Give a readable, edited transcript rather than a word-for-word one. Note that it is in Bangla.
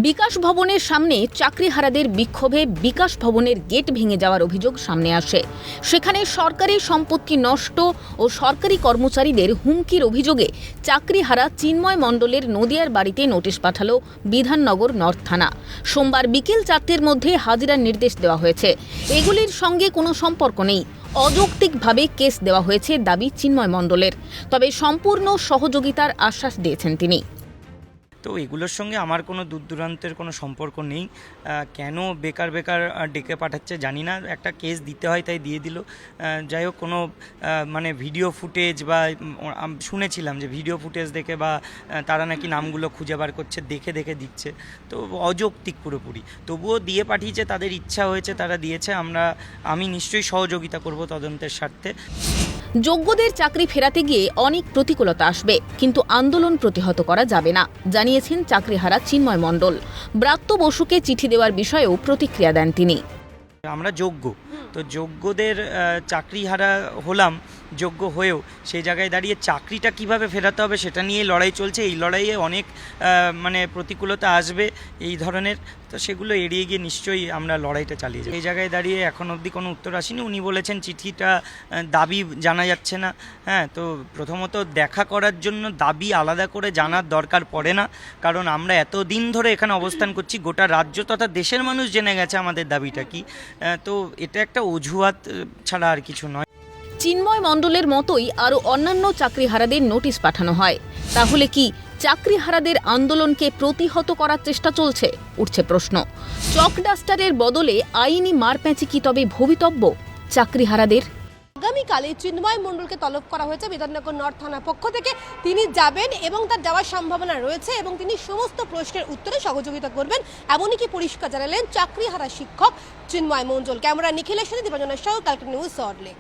বিকাশ ভবনের সামনে চাকরিহারাদের বিক্ষোভে বিকাশ ভবনের গেট ভেঙে যাওয়ার অভিযোগ সামনে আসে। সেখানে সরকারি সম্পত্তি নষ্ট ও সরকারি কর্মচারীদের হুমকির অভিযোগে চাকরিহারা চিন্ময় মণ্ডলের নদিয়ার বাড়িতে নোটিশ পাঠালো বিধাননগর নর্থ থানা। সোমবার বিকেল 4টের মধ্যে হাজিরার নির্দেশ দেওয়া হয়েছে। এগুলির সঙ্গে কোনো সম্পর্ক নেই, অযৌক্তিকভাবে কেস দেওয়া হয়েছে দাবি চিন্ময় মণ্ডলের। তবে সম্পূর্ণ সহযোগিতার আশ্বাস দিয়েছেন তিনি। তো এগুলোর সঙ্গে আমার কোনো দূরদূরান্তের কোনো সম্পর্ক নেই। কেন বেকার ডেকে পাঠাচ্ছে জানি না, একটা কেস দিতে হয় তাই দিয়ে দিল। যাই হোক, কোনো মানে ভিডিও ফুটেজ বা শুনেছিলাম যে ভিডিও ফুটেজ দেখে বা তারা নাকি নামগুলো খুঁজে বার করছে, দেখে দিচ্ছে। তো অযৌক্তিক পুরোপুরি, তবুও দিয়ে পাঠিয়েছে, তাদের ইচ্ছা হয়েছে তারা দিয়েছে। আমি নিশ্চয়ই সহযোগিতা করব তদন্তের স্বার্থে। যোগ্যদের চাকরি ফেরাতে গিয়ে অনেক প্রতিকূলতা আসবে, কিন্তু আন্দোলন প্রতিহত করা যাবে না, জানিয়েছেন চাকরিহারা চিন্ময় মণ্ডল। ব্রাত্য বসুকে চিঠি দেওয়ার বিষয়েও প্রতিক্রিয়া দেন তিনি। আমরা যোগ্য, তো যোগ্যদের চাকরিহারা হলাম, যোগ্য হয়েও সেই জায়গায় দাঁড়িয়ে চাকরিটা কিভাবে ফেরাতে হবে সেটা নিয়ে লড়াই চলছে। এই লড়াইয়ে অনেক মানে প্রতিকূলতা আসবে এই ধরনের, তো সেগুলো এড়িয়ে গিয়ে নিশ্চয়ই আমরা লড়াইটা চালিয়ে যাই। এই জায়গায় দাঁড়িয়ে এখন অবধি কোনো উত্তর আসেনি। উনি বলেছেন চিঠিটা দাবি জানা যাচ্ছে না। হ্যাঁ, তো প্রথমত দেখা করার জন্য দাবি আলাদা করে জানার দরকার পড়ে না, কারণ আমরা এত দিন ধরে এখানে অবস্থান করছি, গোটা রাজ্য তথা দেশের মানুষ জেনে গেছে আমাদের দাবিটা কি। তো এটা একটা অজুহাত ছাড়া আর কিছু নয়। চিন্ময় মণ্ডলের মতোই আরও অন্যান্য চাকরিহারাদের নোটিশ পাঠানো হয়। তাহলে কি চাকরিহারাদের আন্দোলনকে প্রতিহত করার চেষ্টা চলছে? উঠছে প্রশ্ন। চকডাস্টারের বদলে আইনি মারপ্যাঁচি কি তবে ভবিতব্য চাকরিহারাদের? আগামীকালে চিন্ময় মণ্ডলকে তলব করা হয়েছে বিধাননগর নর্থ থানার পক্ষ থেকে। তিনি যাবেন এবং তার যাওয়ার সম্ভাবনা রয়েছে এবং তিনি সমস্ত প্রশ্নের উত্তরে সহযোগিতা করবেন, এমনই কি পরিষ্কার জানালেন চাকরিহারা শিক্ষক চিন্ময় মণ্ডল। ক্যামেরা নিখিলের সাথে দীপাঞ্জনের সহ ক্যালকাটা নিউজ, সল্ট লেক।